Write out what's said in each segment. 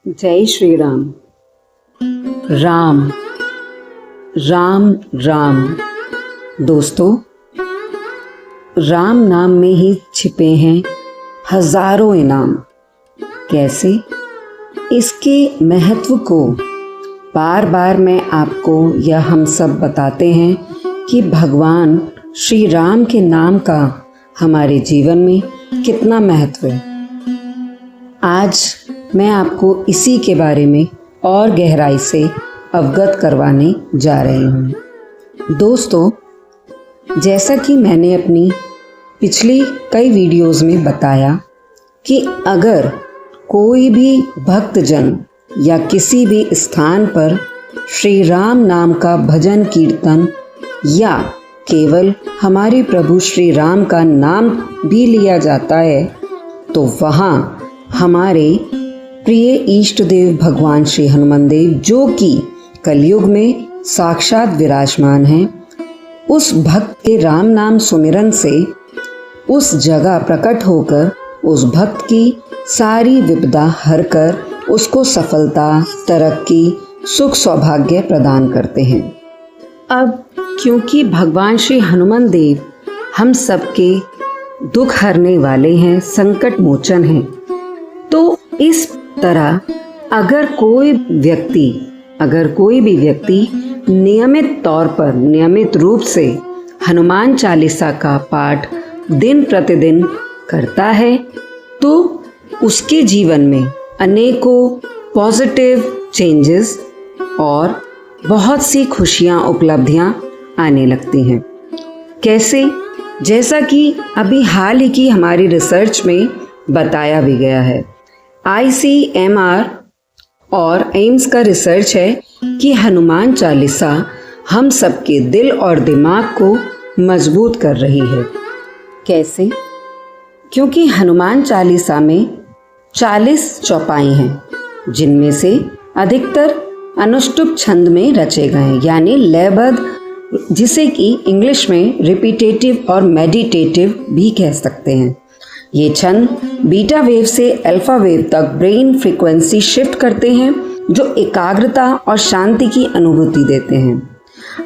जय श्री राम। राम राम राम। दोस्तों, राम नाम में ही छिपे हैं हजारों इनाम। कैसे? इसके महत्व को बार बार मैं आपको या हम सब बताते हैं कि भगवान श्री राम के नाम का हमारे जीवन में कितना महत्व है। आज मैं आपको इसी के बारे में और गहराई से अवगत करवाने जा रही हूँ। दोस्तों, जैसा कि मैंने अपनी पिछली कई वीडियोस में बताया कि अगर कोई भी भक्तजन या किसी भी स्थान पर श्री राम नाम का भजन कीर्तन या केवल हमारे प्रभु श्री राम का नाम भी लिया जाता है, तो वहाँ हमारे प्रिय इष्ट देव भगवान श्री हनुमान देव, जो कि कलयुग में साक्षात विराजमान हैं, उस भक्त के राम नाम सुमिरन से उस जगह प्रकट होकर उस भक्त की सारी विपदा हर कर उसको सफलता, तरक्की, सुख सौभाग्य प्रदान करते हैं। अब क्योंकि भगवान श्री हनुमान देव हम सबके दुख हरने वाले हैं, संकट मोचन हैं, तो इस तरह अगर कोई भी व्यक्ति नियमित तौर पर, नियमित रूप से हनुमान चालीसा का पाठ दिन प्रतिदिन करता है, तो उसके जीवन में अनेकों पॉजिटिव चेंजेस और बहुत सी खुशियाँ, उपलब्धियाँ आने लगती हैं। कैसे? जैसा कि अभी हाल ही की हमारी रिसर्च में बताया भी गया है। ICMR और एम्स का रिसर्च है कि हनुमान चालीसा हम सबके दिल और दिमाग को मजबूत कर रही है। कैसे? क्योंकि हनुमान चालीसा में 40 चौपाई हैं, जिनमें से अधिकतर अनुष्टुप छंद में रचे गए हैं, यानी लयबद्ध, जिसे कि इंग्लिश में रिपीटेटिव और मेडिटेटिव भी कह सकते हैं। ये छंद बीटा वेव से अल्फा वेव तक ब्रेन फ्रीक्वेंसी शिफ्ट करते हैं, जो एकाग्रता और शांति की अनुभूति देते हैं।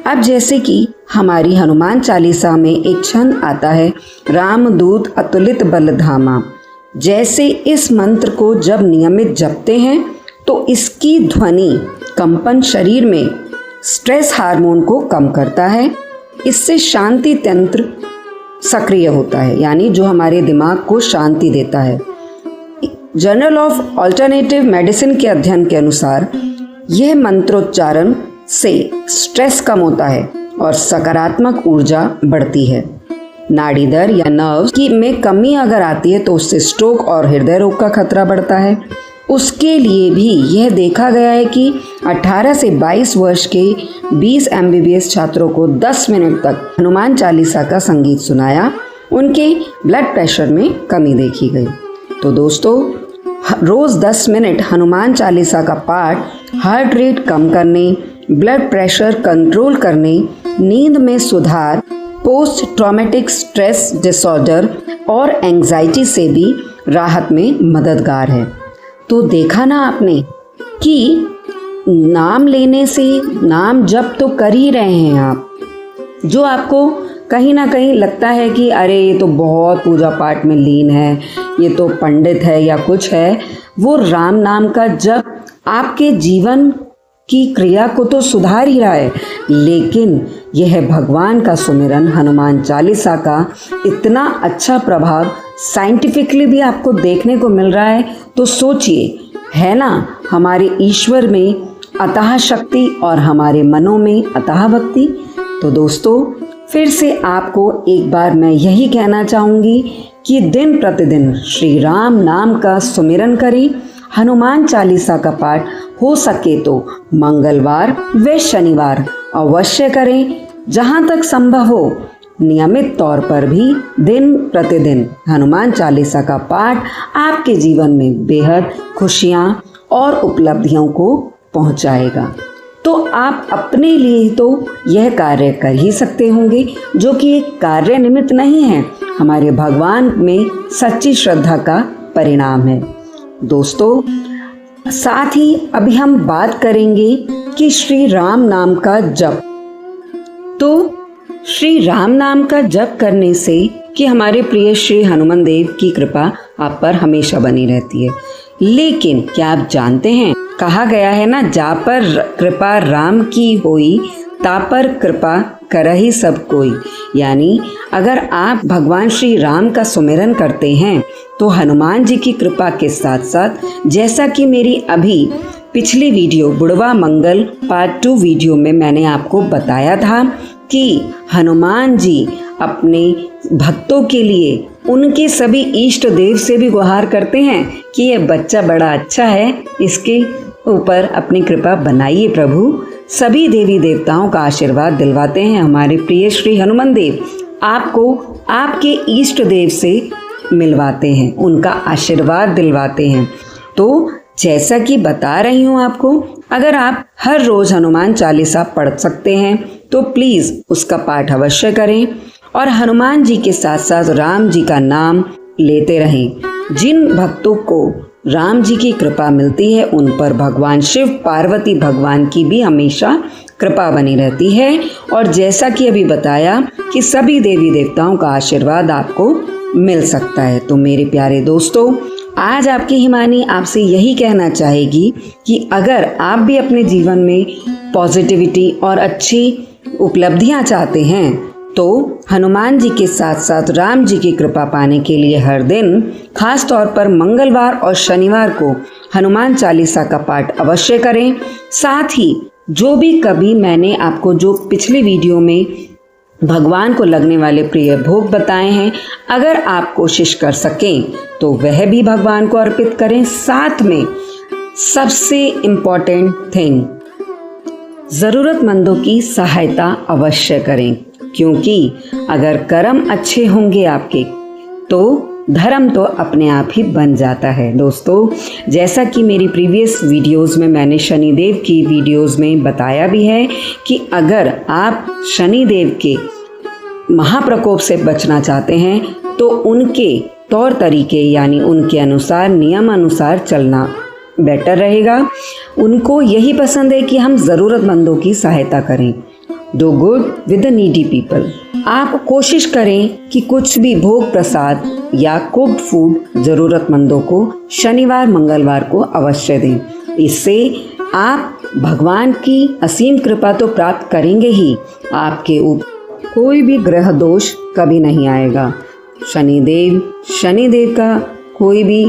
अब जैसे कि हमारी हनुमान चालीसा में एक छंद आता है, रामदूत अतुलित बलधामा। जैसे इस मंत्र को जब नियमित जपते हैं तो इसकी ध्वनि कंपन शरीर में स्ट्रेस हार्मोन को कम करता है। इससे शांति तंत्र सक्रिय होता है, यानी जो हमारे दिमाग को शांति देता है। जर्नल ऑफ अल्टरनेटिव मेडिसिन के अध्ययन के अनुसार यह मंत्रोच्चारण से स्ट्रेस कम होता है और सकारात्मक ऊर्जा बढ़ती है। नाड़ी दर या नर्व की में कमी अगर आती है तो उससे स्ट्रोक और हृदय रोग का खतरा बढ़ता है। उसके लिए भी यह देखा गया है कि 18 से 22 वर्ष के 20 MBBS छात्रों को 10 मिनट तक हनुमान चालीसा का संगीत सुनाया, उनके ब्लड प्रेशर में कमी देखी गई। तो दोस्तों, रोज़ 10 मिनट हनुमान चालीसा का पाठ हार्ट रेट कम करने, ब्लड प्रेशर कंट्रोल करने, नींद में सुधार, पोस्ट ट्रॉमेटिक स्ट्रेस डिसऑर्डर और एंजाइटी से भी राहत में मददगार है। तो देखा ना आपने कि नाम लेने से, नाम जप तो कर ही रहे हैं आप, जो आपको कहीं ना कहीं लगता है कि अरे ये तो बहुत पूजा पाठ में लीन है, ये तो पंडित है या कुछ है, वो राम नाम का जप आपके जीवन की क्रिया को तो सुधार ही रहा है, लेकिन यह भगवान का सुमिरन, हनुमान चालीसा का इतना अच्छा प्रभाव साइंटिफिकली भी आपको देखने को मिल रहा है। तो सोचिए, है ना, हमारे ईश्वर में अथाह शक्ति और हमारे मनों में अथाह भक्ति। तो दोस्तों, फिर से आपको एक बार मैं यही कहना चाहूँगी कि दिन प्रतिदिन श्री राम नाम का सुमिरन करें। हनुमान चालीसा का पाठ हो सके तो मंगलवार व शनिवार अवश्य करें। जहाँ तक संभव हो, नियमित तौर पर भी दिन प्रतिदिन हनुमान चालीसा का पाठ आपके जीवन में बेहद खुशियाँ और उपलब्धियों को पहुँचाएगा। तो आप अपने लिए तो यह कार्य कर ही सकते होंगे, जो कि एक कार्य निमित्त नहीं है, हमारे भगवान में सच्ची श्रद्धा का परिणाम है। दोस्तों, साथ ही अभी हम बात करेंगे कि श्री राम नाम का जप। तो श्री राम नाम का जप करने से कि हमारे प्रिय श्री हनुमान देव की कृपा आप पर हमेशा बनी रहती है। लेकिन क्या आप जानते हैं, कहा गया है ना, जा पर कृपा राम की होई, ता पर कृपा करहि सब कोई। यानी अगर आप भगवान श्री राम का सुमिरन करते हैं तो हनुमान जी की कृपा के साथ साथ, जैसा कि मेरी अभी पिछली वीडियो बुढ़वा मंगल पार्ट 2 वीडियो में मैंने आपको बताया था कि हनुमान जी अपने भक्तों के लिए उनके सभी इष्ट देव से भी गुहार करते हैं कि ये बच्चा बड़ा अच्छा है, इसके ऊपर अपनी कृपा बनाइए प्रभु। सभी देवी देवताओं का आशीर्वाद दिलवाते हैं हमारे प्रिय श्री हनुमान देव, आपको आपके इष्ट देव से मिलवाते हैं, उनका आशीर्वाद दिलवाते हैं। तो जैसा कि बता रही हूँ आपको, अगर आप हर रोज हनुमान चालीसा पढ़ सकते हैं तो प्लीज उसका पाठ अवश्य करें और हनुमान जी के साथ साथ राम जी का नाम लेते रहें। जिन भक्तों को राम जी की कृपा मिलती है उन पर भगवान शिव पार्वती भगवान की भी हमेशा कृपा बनी रहती है। और जैसा कि अभी बताया कि सभी देवी देवताओं का आशीर्वाद आपको मिल सकता है। तो मेरे प्यारे दोस्तों, आज आपकी हिमानी आपसे यही कहना चाहेगी कि अगर आप भी अपने जीवन में पॉजिटिविटी और अच्छी उपलब्धियां चाहते हैं तो हनुमान जी के साथ साथ राम जी की कृपा पाने के लिए हर दिन, खास तौर पर मंगलवार और शनिवार को हनुमान चालीसा का पाठ अवश्य करें। साथ ही जो भी कभी मैंने आपको जो पिछली वीडियो में भगवान को लगने वाले प्रिय भोग बताए हैं, अगर आप कोशिश कर सकें तो वह भी भगवान को अर्पित करें। साथ में सबसे इम्पोर्टेंट थिंग, ज़रूरतमंदों की सहायता अवश्य करें, क्योंकि अगर कर्म अच्छे होंगे आपके तो धर्म तो अपने आप ही बन जाता है। दोस्तों, जैसा कि मेरी प्रीवियस वीडियोस में मैंने शनिदेव की वीडियोस में बताया भी है कि अगर आप शनिदेव के महाप्रकोप से बचना चाहते हैं तो उनके तौर तरीके यानी उनके अनुसार, नियम अनुसार चलना बेटर रहेगा। उनको यही पसंद है कि हम ज़रूरतमंदों की सहायता करें, do good with the needy people. आप कोशिश करें कि कुछ भी भोग प्रसाद या कुक्ड फूड ज़रूरतमंदों को शनिवार मंगलवार को अवश्य दें। इससे आप भगवान की असीम कृपा तो प्राप्त करेंगे ही, आपके ऊपर कोई भी ग्रह दोष कभी नहीं आएगा। शनिदेव का कोई भी,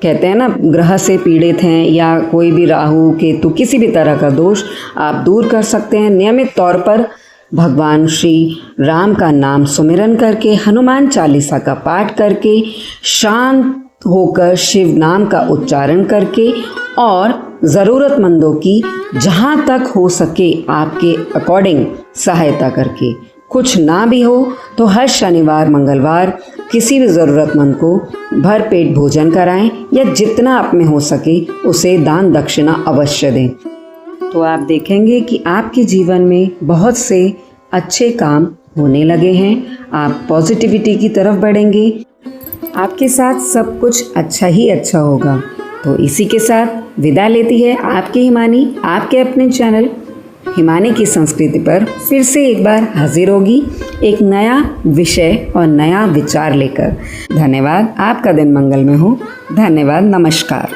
कहते हैं ना, ग्रह से पीड़ित हैं या कोई भी राहु केतु किसी भी तरह का दोष आप दूर कर सकते हैं। नियमित तौर पर भगवान श्री राम का नाम सुमिरन करके, हनुमान चालीसा का पाठ करके, शांत होकर शिव नाम का उच्चारण करके और ज़रूरतमंदों की जहाँ तक हो सके आपके अकॉर्डिंग सहायता करके, कुछ ना भी हो तो हर शनिवार मंगलवार किसी भी ज़रूरतमंद को भरपेट भोजन कराएं या जितना आप में हो सके उसे दान दक्षिणा अवश्य दें। तो आप देखेंगे कि आपके जीवन में बहुत से अच्छे काम होने लगे हैं, आप पॉजिटिविटी की तरफ बढ़ेंगे, आपके साथ सब कुछ अच्छा ही अच्छा होगा। तो इसी के साथ विदा लेती है आपकी हिमानी, आपके अपने चैनल हिमानी की संस्कृति पर फिर से एक बार हाजिर होगी एक नया विषय और नया विचार लेकर। धन्यवाद, आपका दिन मंगलमय हो। धन्यवाद, नमस्कार।